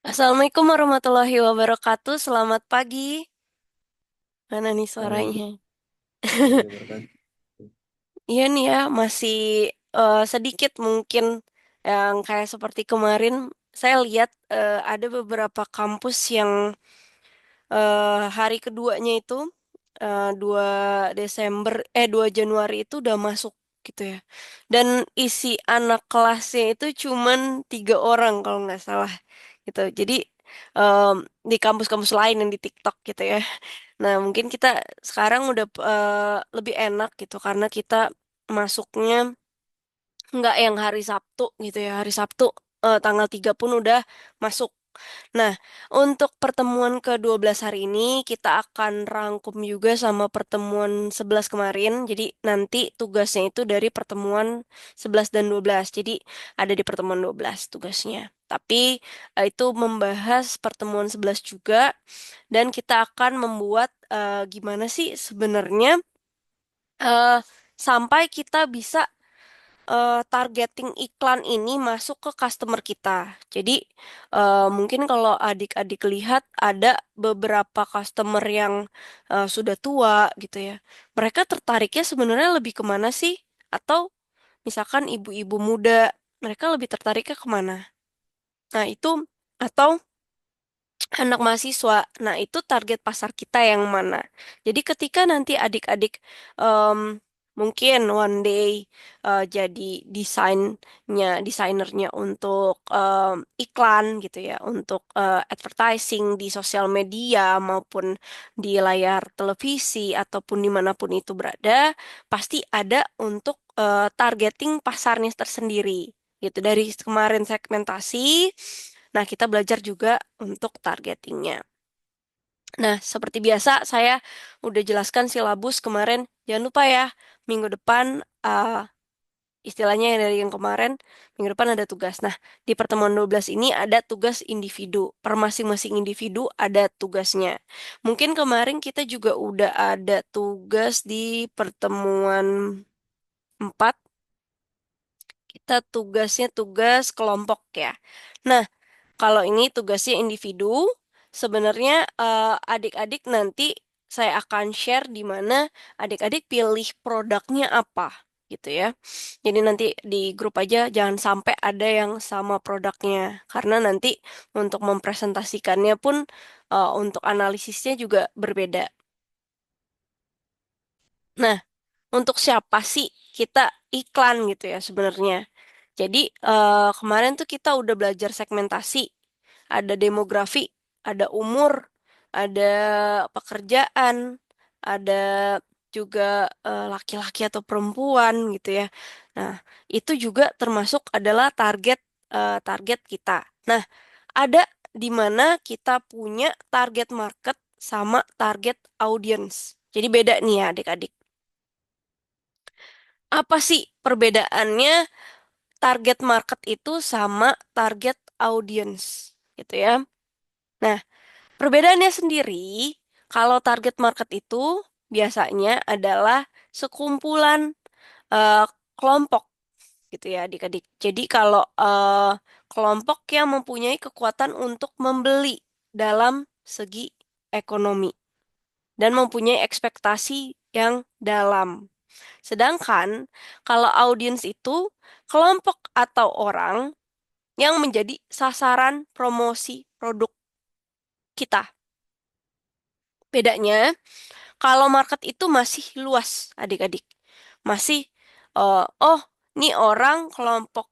Assalamualaikum warahmatullahi wabarakatuh. Selamat pagi. Mana nih suaranya? Waalaikumsalam warahmatullahi wabarakatuh. Iya nih ya, masih sedikit mungkin yang kayak seperti kemarin. Saya lihat ada beberapa kampus yang hari keduanya itu 2 Desember 2 Januari itu udah masuk gitu ya. Dan isi anak kelasnya itu cuman 3 orang kalau nggak salah gitu. Jadi em, di kampus-kampus lain yang di TikTok gitu ya. Nah, mungkin kita sekarang udah lebih enak gitu karena kita masuknya nggak yang hari Sabtu gitu ya. Hari Sabtu tanggal 3 pun udah masuk. Nah, untuk pertemuan ke-12 hari ini kita akan rangkum juga sama pertemuan 11 kemarin. Jadi nanti tugasnya itu dari pertemuan 11 dan 12. Jadi ada di pertemuan 12 tugasnya. Tapi itu membahas pertemuan 11 juga dan kita akan membuat gimana sih sebenarnya eh, sampai kita bisa targeting iklan ini masuk ke customer kita. Jadi mungkin kalau adik-adik lihat ada beberapa customer yang sudah tua gitu ya. Mereka tertariknya sebenarnya lebih kemana sih? Atau misalkan ibu-ibu muda, mereka lebih tertariknya kemana? Nah itu atau anak mahasiswa. Nah, itu target pasar kita yang mana? Jadi ketika nanti adik-adik em, mungkin one day jadi desainernya untuk iklan gitu ya, untuk advertising di sosial media maupun di layar televisi ataupun dimanapun itu berada, pasti ada untuk targeting pasarnya tersendiri. Gitu dari kemarin segmentasi. Nah, kita belajar juga untuk targetingnya. Nah, seperti biasa, saya udah jelaskan silabus kemarin. Jangan lupa ya, minggu depan, istilahnya yang dari yang kemarin, minggu depan ada tugas. Nah, di pertemuan 12 ini ada tugas individu. Per masing-masing individu ada tugasnya. Mungkin kemarin kita juga udah ada tugas di pertemuan 4. Kita tugasnya tugas kelompok ya. Nah, kalau ini tugasnya individu, sebenarnya adik-adik nanti saya akan share di mana adik-adik pilih produknya apa gitu ya. Jadi nanti di grup aja jangan sampai ada yang sama produknya karena nanti untuk mempresentasikannya pun untuk analisisnya juga berbeda. Nah, untuk siapa sih kita iklan gitu ya sebenarnya. Jadi kemarin tuh kita udah belajar segmentasi, ada demografi, ada umur, ada pekerjaan, ada juga laki-laki atau perempuan gitu ya. Nah, itu juga termasuk adalah target kita. Nah, ada di mana kita punya target market sama target audience. Jadi beda nih ya adik-adik. Apa sih perbedaannya target market itu sama target audience gitu ya. Nah, perbedaannya sendiri, kalau target market itu biasanya adalah sekumpulan eh, kelompok gitu ya adik-adik. Jadi kalau kelompok yang mempunyai kekuatan untuk membeli dalam segi ekonomi dan mempunyai ekspektasi yang dalam. Sedangkan kalau audiens itu kelompok atau orang yang menjadi sasaran promosi produk kita. Bedanya, kalau market itu masih luas, adik-adik. Masih, oh, ini orang kelompok,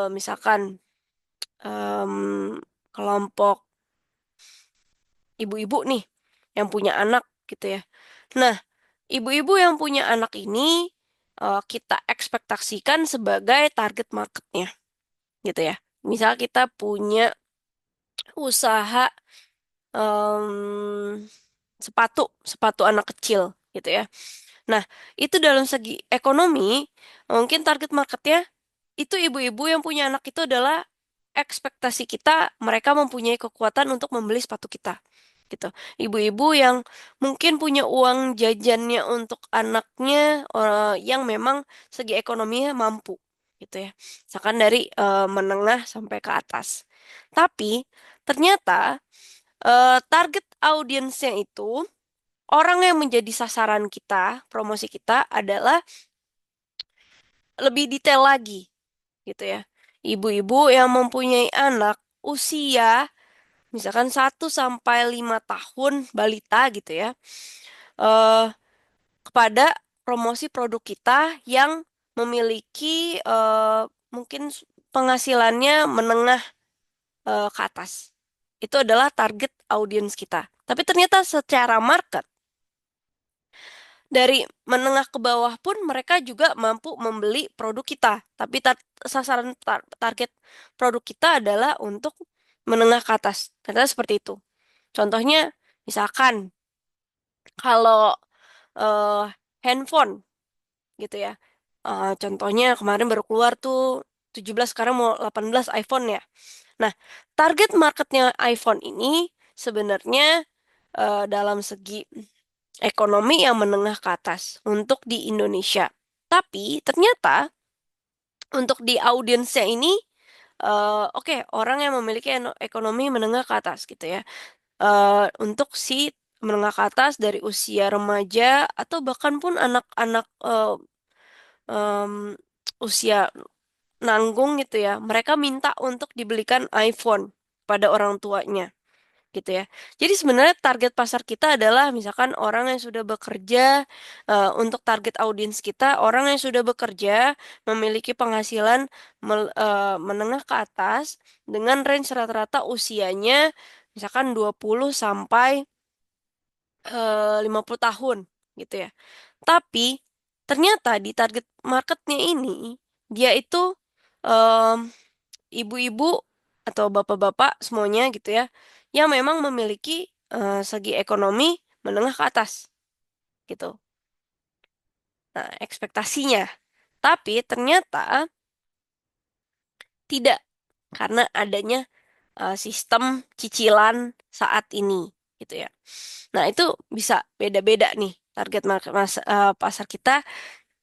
misalkan em, kelompok ibu-ibu nih yang punya anak gitu ya. Nah, ibu-ibu yang punya anak ini kita ekspektasikan sebagai target marketnya gitu ya. Misal kita punya usaha em, sepatu, sepatu anak kecil gitu ya. Nah, itu dalam segi ekonomi, mungkin target marketnya itu ibu-ibu yang punya anak itu adalah ekspektasi kita mereka mempunyai kekuatan untuk membeli sepatu kita. Gitu. Ibu-ibu yang mungkin punya uang jajannya untuk anaknya yang memang segi ekonominya mampu gitu ya. Misalkan dari menengah sampai ke atas. Tapi ternyata target audiensnya itu orang yang menjadi sasaran kita, promosi kita adalah lebih detail lagi gitu ya. Ibu-ibu yang mempunyai anak usia misalkan 1 sampai 5 tahun balita gitu ya. eh Kepada promosi produk kita yang memiliki mungkin penghasilannya menengah ke atas. Itu adalah target audiens kita. Tapi ternyata secara market dari menengah ke bawah pun mereka juga mampu membeli produk kita. Tapi target produk kita adalah untuk menengah ke atas. Ternyata seperti itu. Contohnya, misalkan kalau eh, handphone gitu ya. Contohnya kemarin baru keluar tuh 17 sekarang mau 18 iPhone ya. Nah, target marketnya iPhone ini sebenarnya dalam segi ekonomi yang menengah ke atas untuk di Indonesia. Tapi ternyata untuk di audiensnya ini, oke, orang yang memiliki ekonomi menengah ke atas gitu ya. Untuk si menengah ke atas dari usia remaja atau bahkan pun anak-anak em, usia nanggung gitu ya, mereka minta untuk dibelikan iPhone pada orang tuanya gitu ya. Jadi sebenarnya target pasar kita adalah misalkan orang yang sudah bekerja, untuk target audiens kita orang yang sudah bekerja memiliki penghasilan menengah ke atas dengan range rata-rata usianya misalkan 20 sampai 50 tahun gitu ya. Tapi ternyata di target marketnya ini dia itu em, ibu-ibu atau bapak-bapak semuanya gitu ya, yang memang memiliki segi ekonomi menengah ke atas gitu. Nah, ekspektasinya. Tapi ternyata tidak karena adanya sistem cicilan saat ini gitu ya. Nah, itu bisa beda-beda nih target market pasar kita.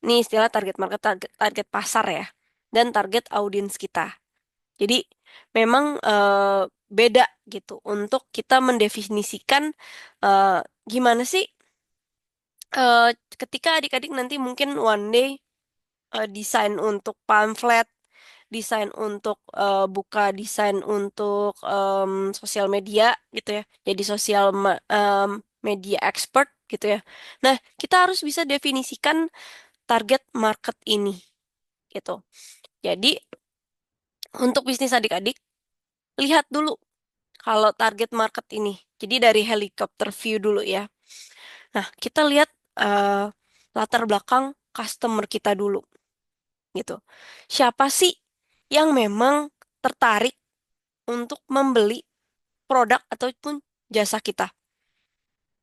Ini istilah target market, target pasar ya. Dan target audiens kita. Jadi memang beda gitu untuk kita mendefinisikan eh, gimana sih eh, ketika adik-adik nanti mungkin one day desain untuk pamflet, desain untuk buka desain untuk sosial media gitu ya. Jadi media expert gitu ya. Nah, kita harus bisa definisikan target market ini gitu. Jadi untuk bisnis adik-adik, lihat dulu kalau target market ini. Jadi dari helikopter view dulu ya. Nah, kita lihat eh, latar belakang customer kita dulu gitu. Siapa sih yang memang tertarik untuk membeli produk ataupun jasa kita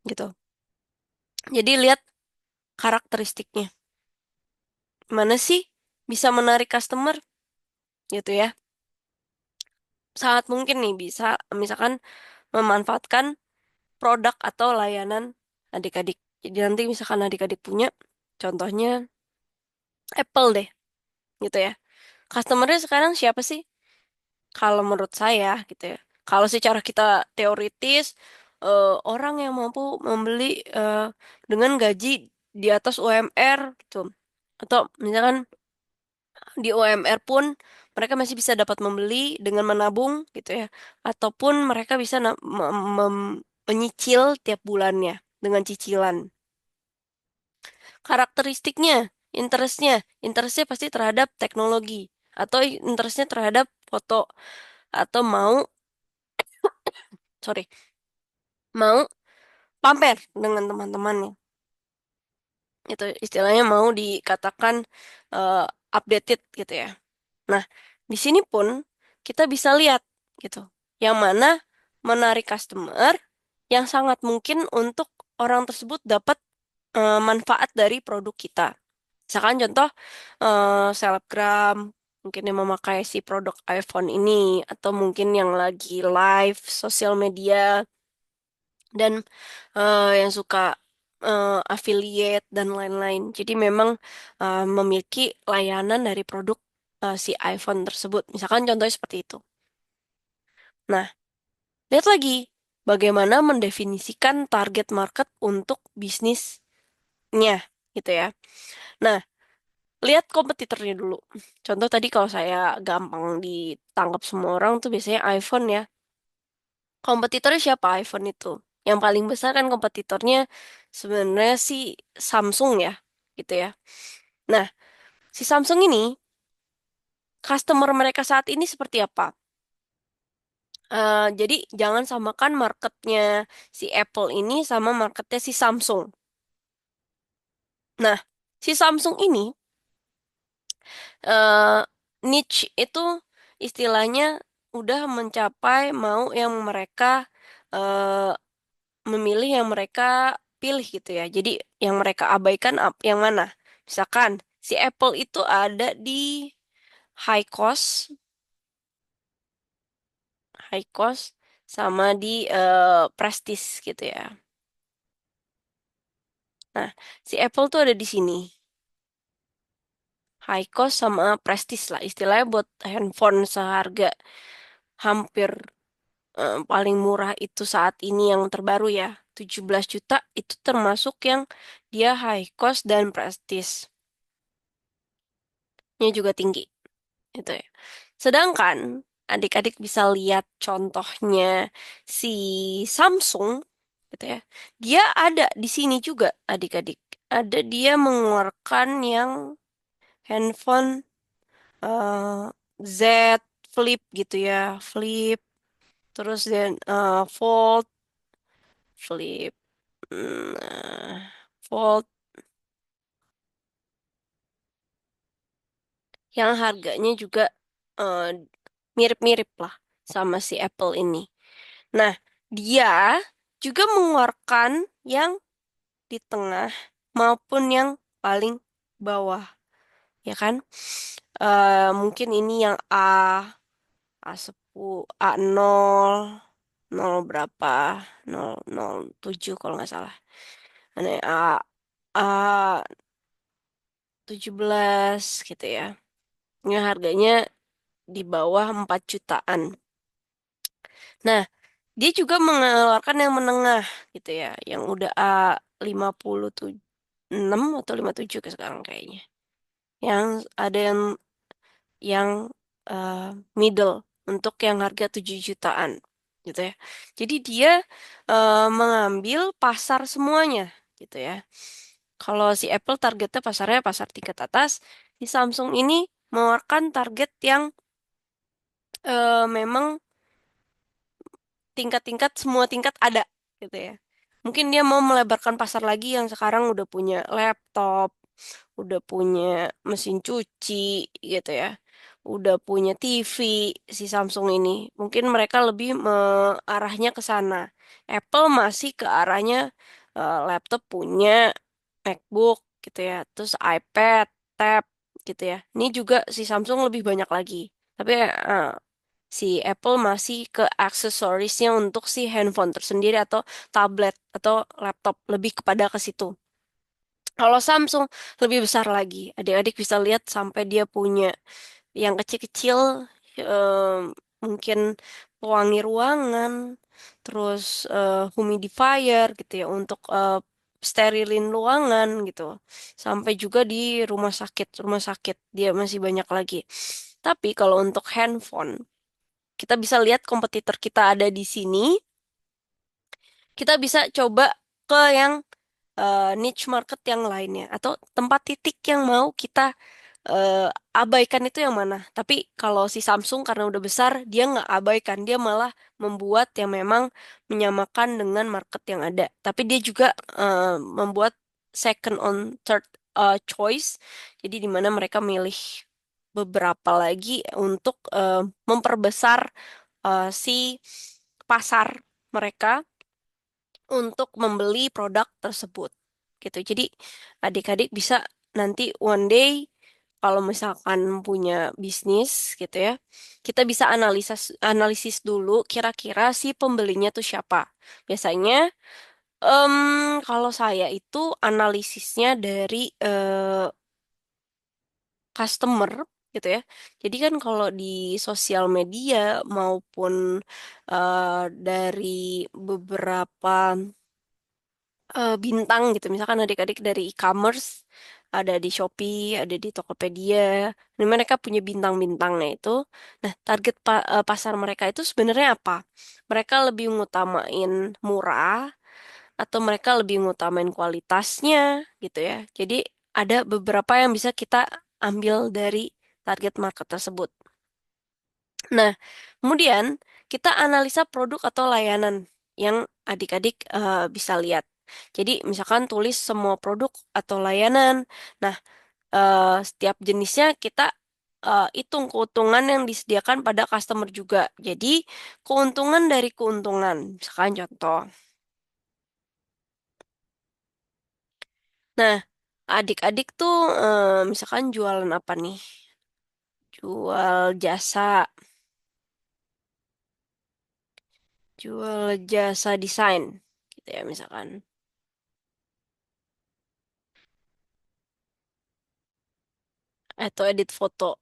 gitu. Jadi lihat karakteristiknya. Mana sih bisa menarik customer gitu ya. Sangat mungkin nih bisa misalkan memanfaatkan produk atau layanan adik-adik. Jadi nanti misalkan adik-adik punya, contohnya Apple deh, gitu ya. Customernya sekarang siapa sih? Kalau menurut saya, gitu ya. Kalau secara kita teoritis, orang yang mampu membeli eh, dengan gaji di atas UMR, gitu. Atau misalkan di UMR pun mereka masih bisa dapat membeli dengan menabung, gitu ya. Ataupun mereka bisa menyicil tiap bulannya dengan cicilan. Karakteristiknya, interestnya pasti terhadap teknologi atau interestnya terhadap foto atau sorry, mau pamer dengan teman-temannya. Itu istilahnya mau dikatakan eh, updated gitu ya. Nah, di sini pun kita bisa lihat gitu, yang mana menarik customer yang sangat mungkin untuk orang tersebut dapat manfaat dari produk kita. Misalkan contoh selebgram mungkin yang memakai si produk iPhone ini atau mungkin yang lagi live sosial media dan yang suka affiliate dan lain-lain. Jadi memang memiliki layanan dari produk si iPhone tersebut. Misalkan contohnya seperti itu. Nah, Lihat lagi, bagaimana mendefinisikan target market untuk bisnisnya, gitu ya. Nah, lihat kompetitornya dulu. Contoh tadi kalau saya gampang ditangkap semua orang tuh biasanya iPhone ya. Kompetitornya siapa iPhone itu? Yang paling besar kan kompetitornya sebenarnya si Samsung ya, gitu ya. Nah, si Samsung ini, customer mereka saat ini seperti apa? Jadi jangan samakan marketnya si Apple ini sama marketnya si Samsung. Nah, si Samsung ini eh, niche itu istilahnya udah mencapai mau yang mereka eh, memilih yang mereka pilih gitu ya. Jadi yang mereka abaikan yang mana? Misalkan si Apple itu ada di high cost, high cost sama di prestige gitu ya. Nah, si Apple tuh ada di sini. High cost sama prestige lah istilahnya buat handphone seharga hampir paling murah itu saat ini yang terbaru ya 17 juta itu termasuk yang dia high cost dan prestige-nya juga tinggi itu ya. Sedangkan adik-adik bisa lihat contohnya si Samsung gitu ya. Dia ada di sini juga adik-adik. Ada dia mengeluarkan yang handphone eh, Z Flip gitu ya. Flip terus dan Fold, Flip, Fold yang harganya juga eh, mirip-mirip lah sama si Apple ini. Nah, dia juga mengeluarkan yang di tengah maupun yang paling bawah, ya kan? Mungkin ini yang A10, A0, 0 berapa? 007 kalau nggak salah. Ini A17 gitu ya. Ini harganya di bawah 4 jutaan. Nah, dia juga mengeluarkan yang menengah gitu ya, yang udah A56 atau 57 ke sekarang kayaknya. Yang ada yang eh, middle untuk yang harga 7 jutaan gitu ya. Jadi dia mengambil pasar semuanya gitu ya. Kalau si Apple targetnya pasarnya pasar tingkat atas, di Samsung ini mengeluarkan target yang memang tingkat-tingkat semua tingkat ada gitu ya. Mungkin dia mau melebarkan pasar lagi yang sekarang udah punya laptop, udah punya mesin cuci gitu ya. Udah punya TV si Samsung ini. Mungkin mereka lebih arahnya ke sana. Apple masih ke arahnya laptop punya MacBook gitu ya. Terus iPad, tab gitu ya. Ini juga si Samsung lebih banyak lagi. Tapi si Apple masih ke aksesoriesnya untuk si handphone tersendiri atau tablet atau laptop lebih kepada ke situ. Kalau Samsung lebih besar lagi. Adik-adik bisa lihat sampai dia punya yang kecil-kecil mungkin pewangi ruangan, terus humidifier gitu ya untuk sterilin ruangan gitu. Sampai juga di rumah sakit dia masih banyak lagi. Tapi kalau untuk handphone kita bisa lihat kompetitor kita ada di sini. Kita bisa coba ke yang niche market yang lainnya atau tempat titik yang mau kita eh, abaikan itu yang mana. Tapi kalau si Samsung karena udah besar, dia nggak abaikan, dia malah membuat yang memang menyamakan dengan market yang ada. Tapi dia juga membuat second on third choice. Jadi di mana mereka milih beberapa lagi untuk memperbesar si pasar mereka untuk membeli produk tersebut gitu. Jadi adik-adik bisa nanti one day kalau misalkan punya bisnis gitu ya, kita bisa analisis dulu kira-kira si pembelinya tuh siapa. Biasanya kalau saya itu analisisnya dari customer. gitu ya. Jadi kan kalau di sosial media maupun dari beberapa bintang gitu, misalkan adik-adik dari e-commerce, ada di Shopee, ada di Tokopedia, ini mereka punya bintang-bintangnya itu. Nah, target pasar mereka itu sebenarnya apa? Mereka lebih ngutamain murah atau mereka lebih ngutamain kualitasnya gitu ya. Jadi ada beberapa yang bisa kita ambil dari target market tersebut. Nah, kemudian kita analisa produk atau layanan yang adik-adik bisa lihat. Jadi misalkan tulis semua produk atau layanan. Nah, setiap jenisnya kita hitung keuntungan yang disediakan pada customer juga. Jadi keuntungan dari keuntungan. Misalkan contoh. Nah, adik-adik tuh misalkan jualan apa nih? Jual jasa, jual jasa desain, gitu ya misalkan. Atau edit foto.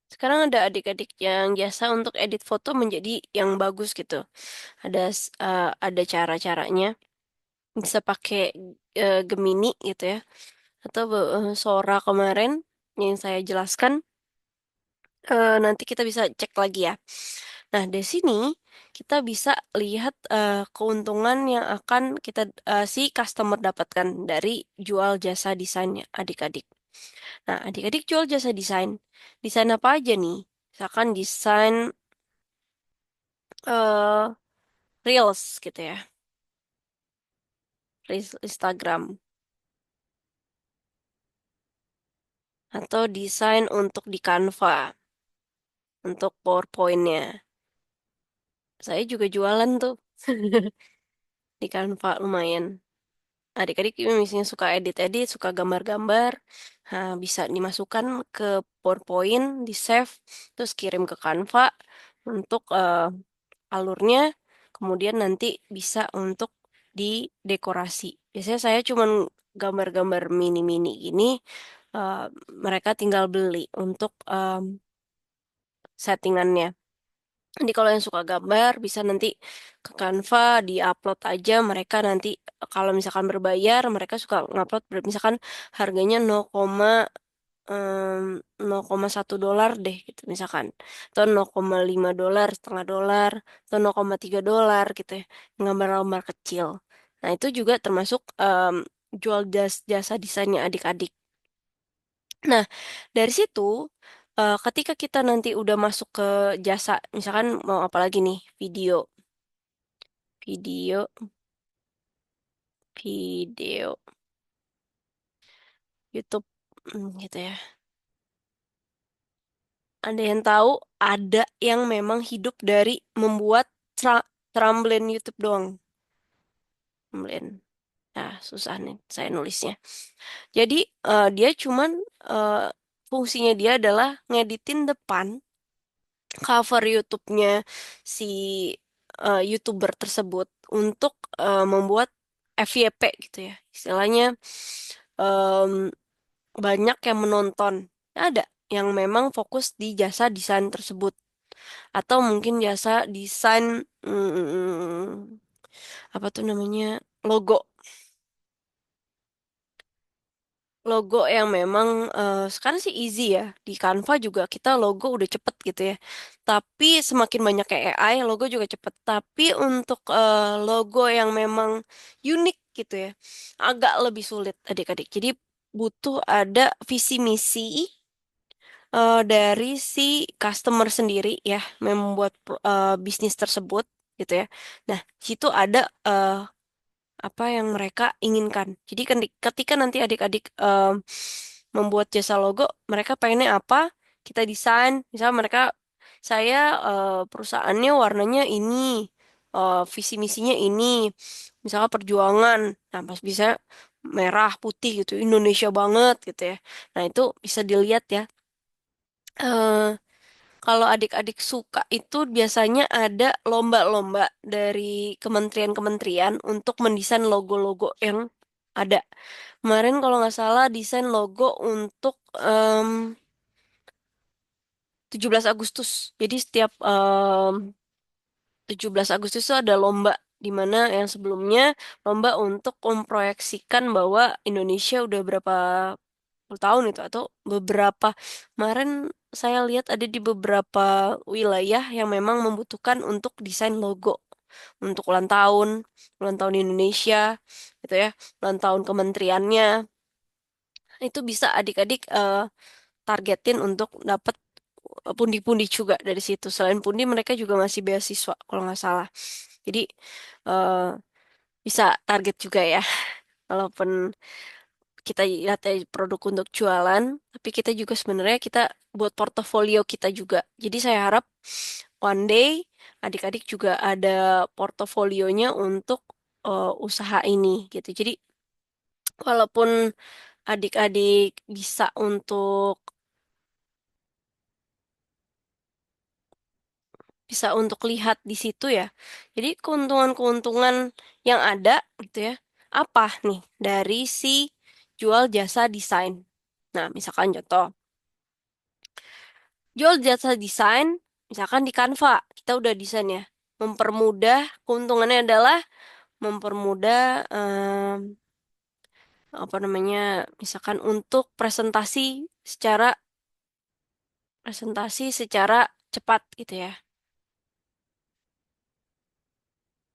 Sekarang ada adik-adik yang jasa untuk edit foto menjadi yang bagus gitu. Ada cara-caranya. Bisa pakai Gemini gitu ya. Atau Sora kemarin yang saya jelaskan. Nanti kita bisa cek lagi ya. Nah, dari sini kita bisa lihat keuntungan yang akan si customer dapatkan dari jual jasa desainnya adik-adik. Nah, adik-adik jual jasa desain. Desain apa aja nih? Misalkan desain eh Reels gitu ya. Reels Instagram. Atau desain untuk di Canva. Untuk PowerPoint-nya. Saya juga jualan tuh. Di Canva lumayan. Adik-adik ini misalnya suka edit-edit, suka gambar-gambar, nah, bisa dimasukkan ke PowerPoint, di-save, terus kirim ke Canva untuk alurnya, kemudian nanti bisa untuk didekorasi. Biasanya saya cuman gambar-gambar mini-mini gini, eh, mereka tinggal beli untuk settingannya. Jadi kalau yang suka gambar bisa nanti ke Canva di-upload aja mereka nanti kalau misalkan berbayar mereka suka ngupload misalkan harganya 0,1 dolar deh gitu misalkan atau 0,5 dolar setengah dolar atau 0,3 dolar gitu ya gambar-gambar kecil. Nah itu juga termasuk jual jasa desainnya adik-adik. Nah, dari situ, ketika kita nanti udah masuk ke jasa, misalkan mau apa lagi nih, video, video, YouTube, gitu ya. Ada yang tahu, ada yang memang hidup dari membuat tramblin YouTube doang. Tramblin. Nah, susah nih saya nulisnya. Jadi, dia cuman, eh, fungsinya dia adalah ngeditin depan cover YouTube-nya si YouTuber tersebut untuk membuat FYP gitu ya. Istilahnya em, banyak yang menonton. Ada yang memang fokus di jasa desain tersebut atau mungkin jasa desain apa tuh namanya logo. Logo yang memang sekarang sih easy ya. Di Canva juga kita logo udah cepet gitu ya. Tapi semakin banyak kayak AI, logo juga cepet. Tapi untuk logo yang memang unik gitu ya, agak lebih sulit adik-adik. Jadi butuh ada visi misi dari si customer sendiri ya, membuat bisnis tersebut gitu ya. Nah, situ ada apa yang mereka inginkan. Jadi ketika nanti adik-adik membuat jasa logo, mereka pengennya apa? Kita desain. Misal mereka, saya perusahaannya warnanya ini, visi misinya ini, misalnya perjuangan. Nah, pas bisa merah putih gitu, Indonesia banget gitu ya. Nah, itu bisa dilihat ya. Eh, Kalau adik-adik suka itu biasanya ada lomba-lomba dari kementerian-kementerian untuk mendesain logo-logo yang Ada. Kemarin kalau nggak salah desain logo untuk 17 Agustus. Jadi setiap 17 Agustus itu ada lomba di mana yang sebelumnya lomba untuk memproyeksikan bahwa Indonesia udah berapa puluh tahun itu atau beberapa kemarin saya lihat ada di beberapa wilayah yang memang membutuhkan untuk desain logo untuk ulang tahun Indonesia gitu ya, ulang tahun kementeriannya itu bisa adik-adik targetin untuk dapat pundi-pundi juga dari situ. Selain pundi mereka juga masih beasiswa kalau nggak salah. Jadi eh, bisa target juga ya. Walaupun kita lihat dari produk untuk jualan, tapi kita juga sebenarnya kita buat portofolio kita juga. Jadi saya harap one day adik-adik juga ada portofolionya untuk usaha ini gitu. Jadi walaupun adik-adik bisa untuk lihat di situ ya. Jadi keuntungan-keuntungan yang ada gitu ya. Apa nih dari si jual jasa desain? Nah, misalkan contoh, jual jasa desain, misalkan di Canva, kita udah desain ya. Mempermudah, keuntungannya adalah mempermudah apa namanya, misalkan untuk presentasi secara cepat gitu ya.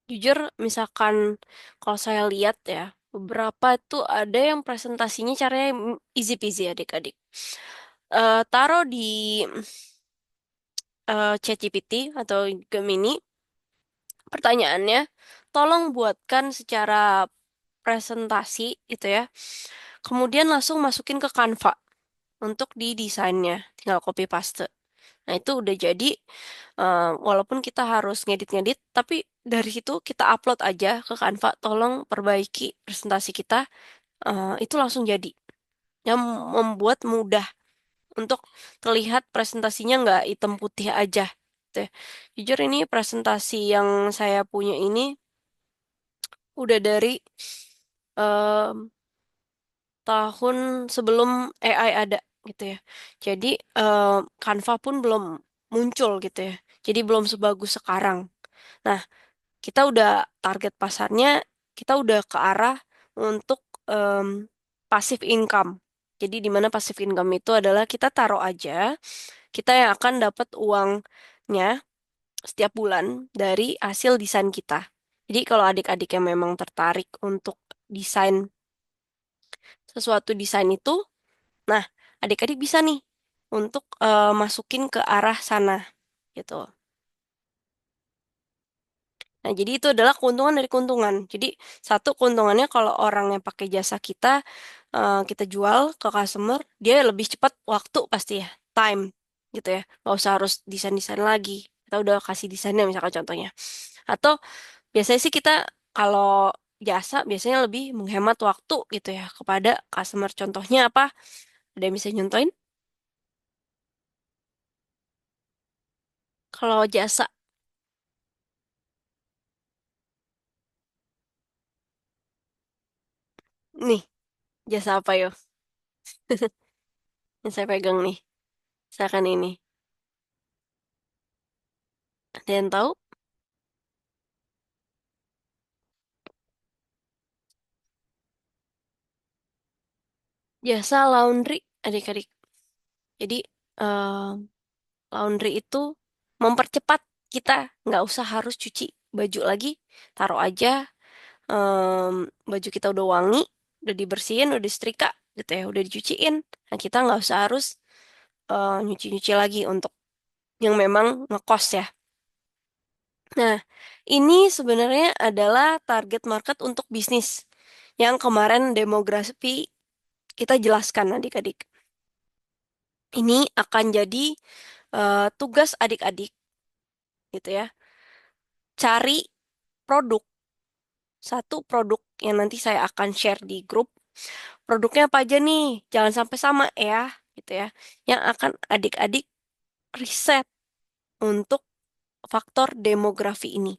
Jujur, misalkan kalau saya lihat ya, beberapa itu ada yang presentasinya caranya easy peasy adik-adik. Taruh di ChatGPT atau Gemini, pertanyaannya, tolong buatkan secara presentasi gitu ya. Kemudian langsung masukin ke Canva untuk di desainnya, tinggal copy paste. Nah, itu udah jadi, walaupun kita harus ngedit-ngedit, tapi dari situ kita upload aja ke Canva, tolong perbaiki presentasi kita, itu langsung jadi. Yang membuat mudah untuk terlihat presentasinya nggak hitam putih aja. Gitu ya. Jujur ini presentasi yang saya punya ini udah dari em, tahun sebelum AI ada gitu ya. Jadi Canva pun belum muncul gitu ya. Jadi belum sebagus sekarang. Nah, kita udah target pasarnya, kita udah ke arah untuk passive income. Jadi di mana passive income itu adalah kita taruh aja, kita yang akan dapat uangnya setiap bulan dari hasil desain kita. Jadi kalau adik-adik yang memang tertarik untuk desain sesuatu desain itu, nah adik-adik bisa nih untuk masukin ke arah sana gitu. Nah, jadi itu adalah keuntungan dari keuntungan. Jadi, satu keuntungannya kalau orang yang pakai jasa kita, kita jual ke customer, dia lebih cepat waktu pasti ya, time gitu ya. Nggak usah harus desain-desain lagi. Kita udah kasih desainnya misalkan contohnya. Atau biasanya sih kita kalau jasa biasanya lebih menghemat waktu gitu ya kepada customer. Contohnya apa? Ada yang bisa nyontoin? Kalau jasa, nih, jasa apa yo? Yang saya pegang nih. Misalkan ini. Ada yang tahu? Jasa laundry, adik-adik. Jadi, eh, laundry itu mempercepat kita nggak usah harus cuci baju lagi, taruh aja, baju kita udah wangi, udah dibersihin, udah disetrika, gitu ya, udah dicuciin. Nah, kita nggak usah harus nyuci-nyuci lagi untuk yang memang ngekos ya. Nah, ini sebenarnya adalah target market untuk bisnis yang kemarin demografi kita jelaskan adik-adik. Ini akan jadi tugas adik-adik gitu ya. Cari produk, satu produk yang nanti saya akan share di grup. Produknya apa aja nih? Jangan sampai sama ya, gitu ya. Yang akan adik-adik riset untuk faktor demografi ini.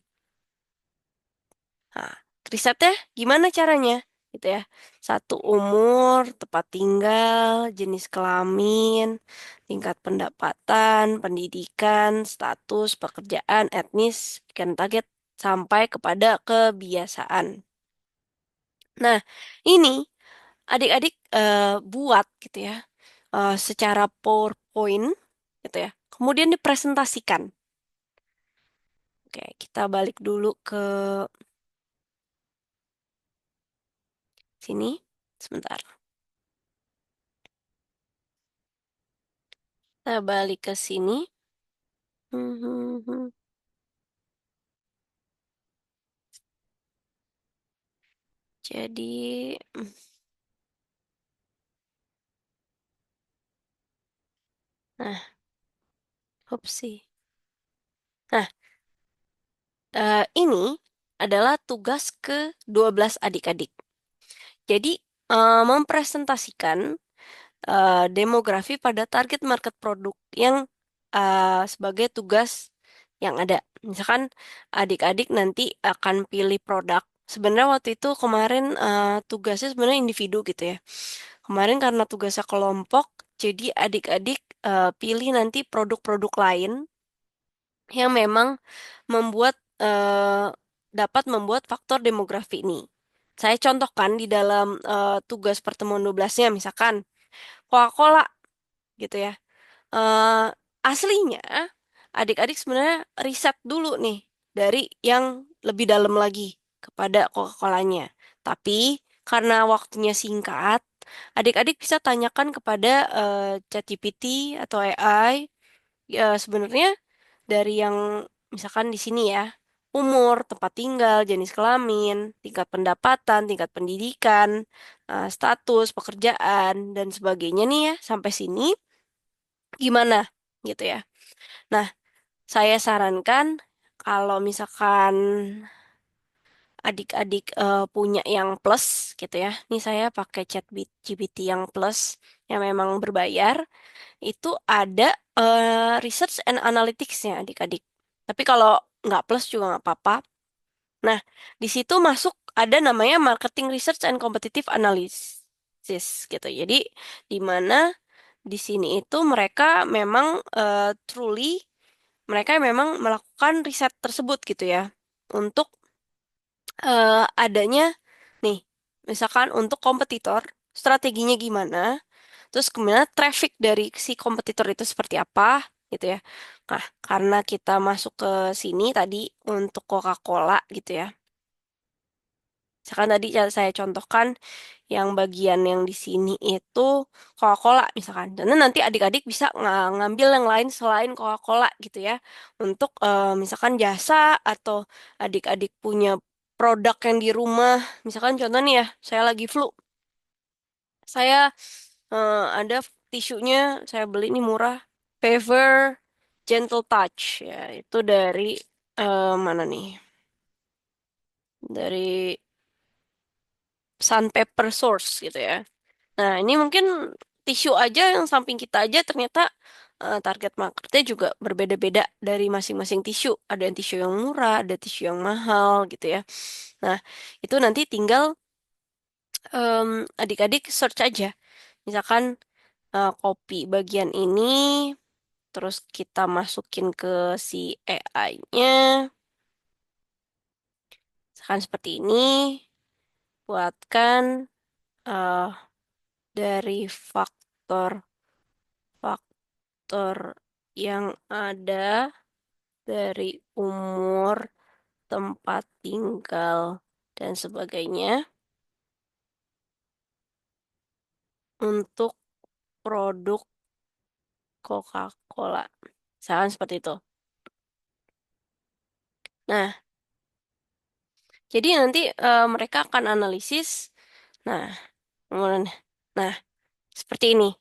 Nah, risetnya gimana caranya? gitu ya. Satu umur, tempat tinggal, jenis kelamin, tingkat pendapatan, pendidikan, status, pekerjaan, etnis, pikiran target, sampai kepada kebiasaan. Nah, ini adik-adik buat gitu ya, secara PowerPoint gitu ya. Kemudian dipresentasikan. Oke, kita balik dulu ke sini sebentar. Kita balik ke sini. Hmm, hmm, hmm. Jadi, nah, opsi. Nah, ini adalah tugas ke-12 adik-adik. Jadi, mempresentasikan demografi pada target market produk yang sebagai tugas yang ada. Misalkan adik-adik nanti akan pilih produk. Sebenarnya waktu itu kemarin tugasnya sebenarnya individu gitu ya. Kemarin karena tugasnya kelompok, jadi adik-adik pilih nanti produk-produk lain yang memang membuat dapat membuat faktor demografi ini. Saya contohkan di dalam tugas pertemuan 12-nya, misalkan Coca-Cola gitu ya. eh Aslinya, adik-adik sebenarnya riset dulu nih dari yang lebih dalam lagi kepada Coca-Colanya. Tapi karena waktunya singkat, adik-adik bisa tanyakan kepada ChatGPT atau AI. Ya, sebenarnya dari yang misalkan di sini ya, umur, tempat tinggal, jenis kelamin, tingkat pendapatan, tingkat pendidikan, status, pekerjaan, dan sebagainya nih ya, sampai sini gimana gitu ya. Nah, saya sarankan kalau misalkan adik-adik punya yang plus gitu ya. Ini saya pakai chat GPT yang plus yang memang berbayar. Itu ada research and analytics-nya adik-adik. Tapi kalau nggak plus juga nggak apa-apa. Nah, di situ masuk ada namanya marketing research and competitive analysis gitu. Jadi di mana di sini itu mereka memang truly mereka memang melakukan riset tersebut gitu ya untuk adanya nih misalkan untuk kompetitor strateginya gimana, terus kemudian traffic dari si kompetitor itu seperti apa gitu ya. Nah, karena kita masuk ke sini tadi untuk Coca-Cola gitu ya. Misalkan tadi saya contohkan yang bagian yang di sini itu Coca-Cola misalkan. Dan nanti adik-adik bisa ngambil yang lain selain Coca-Cola gitu ya. Untuk misalkan jasa atau adik-adik punya produk yang di rumah. Misalkan contoh nih ya, saya lagi flu. Saya ada tisunya, saya beli nih murah. Favor Gentle Touch ya, itu dari mana nih? Dari Sunpaper Source gitu ya. Nah, ini mungkin tisu aja yang samping kita aja ternyata target marketnya juga berbeda-beda dari masing-masing tisu. Ada yang tisu yang murah, ada tisu yang mahal gitu ya. Nah, itu nanti tinggal adik-adik search aja. Misalkan kopi bagian ini, terus kita masukin ke si AI-nya. Misalkan seperti ini, buatkan eh, dari faktor yang ada dari umur, tempat tinggal, dan sebagainya untuk produk Coca-Cola. Misalkan seperti itu. Nah, jadi nanti mereka akan analisis. Nah, kemudian, nah seperti ini.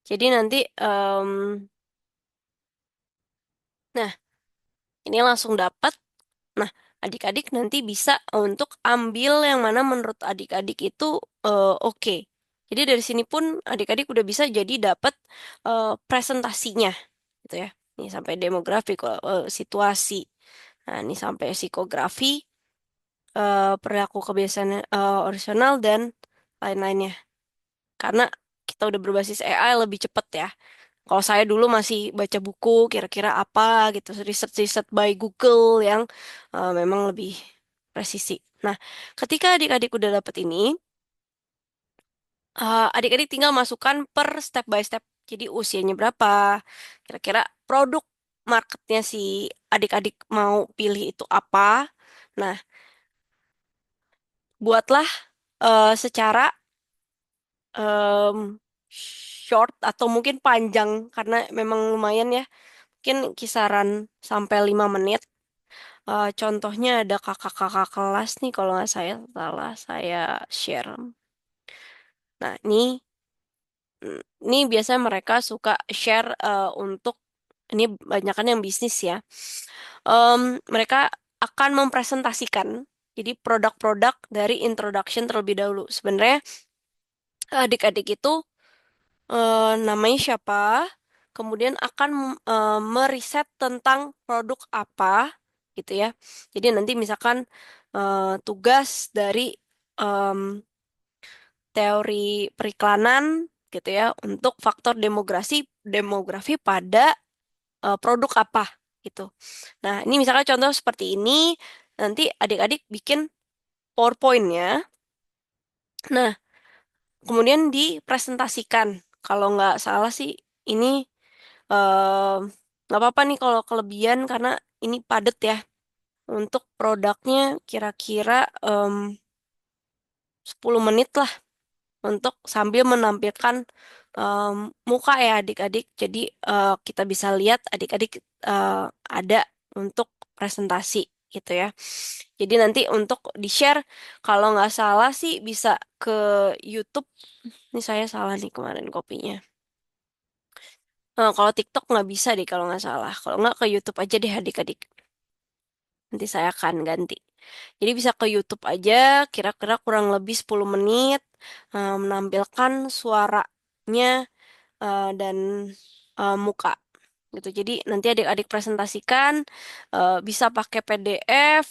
Jadi nanti, nah ini langsung dapat. Nah, adik-adik nanti bisa untuk ambil yang mana menurut adik-adik itu oke. Jadi dari sini pun adik-adik udah bisa jadi dapat presentasinya gitu ya. Ini sampai demografi, situasi. Nah, ini sampai psikografi. perilaku kebiasaan original dan lain-lainnya. Karena kita udah berbasis AI lebih cepet ya. Kalau saya dulu masih baca buku, kira-kira apa gitu, riset-riset by Google yang memang lebih presisi. Nah, ketika adik-adik udah dapet ini, adik-adik tinggal masukkan per step by step. Jadi usianya berapa, kira-kira produk marketnya si adik-adik mau pilih itu apa. Nah, buatlah secara em, short atau mungkin panjang karena memang lumayan ya. Mungkin kisaran sampai 5 menit. Contohnya ada kakak-kakak kelas nih kalau nggak saya salah saya share. Nah, ini biasanya mereka suka share untuk ini banyak yang bisnis ya. Mereka akan mempresentasikan jadi produk-produk dari introduction terlebih dahulu. Sebenarnya adik-adik itu namanya siapa, kemudian akan meriset tentang produk apa gitu ya. Jadi nanti misalkan tugas dari em, teori periklanan gitu ya untuk faktor demografi demografi pada produk apa gitu. Nah, ini misalkan contoh seperti ini, nanti adik-adik bikin PowerPoint-nya. Nah, kemudian dipresentasikan. Kalau nggak salah sih ini Ehm, nggak apa-apa nih kalau kelebihan karena ini padet ya. Untuk produknya kira-kira 10 menit lah untuk sambil menampilkan em, muka ya adik-adik. Jadi kita bisa lihat adik-adik eh, ada untuk presentasi gitu ya. Jadi nanti untuk di-share kalau nggak salah sih bisa ke YouTube. Ini saya salah nih kemarin kopinya. Kalau TikTok nggak bisa deh kalau nggak salah. Kalau nggak ke YouTube aja deh adik-adik. Nanti saya akan ganti. Jadi bisa ke YouTube aja, kira-kira kurang lebih 10 menit, menampilkan suaranya dan muka gitu. Jadi nanti adik-adik presentasikan, bisa pakai PDF,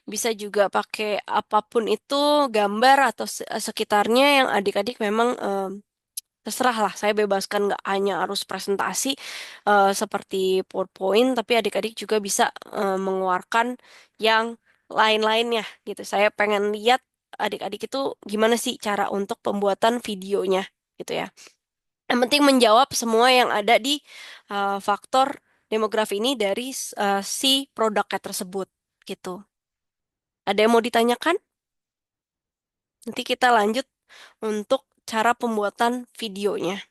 bisa juga pakai apapun itu, gambar atau sekitarnya yang adik-adik memang terserah lah, saya bebaskan nggak hanya harus presentasi seperti PowerPoint, tapi adik-adik juga bisa mengeluarkan yang lain-lainnya gitu. Saya pengen lihat adik-adik itu gimana sih cara untuk pembuatan videonya gitu ya. Yang penting menjawab semua yang ada di faktor demografi ini dari si produknya tersebut gitu. Ada yang mau ditanyakan? Nanti kita lanjut untuk cara pembuatan videonya.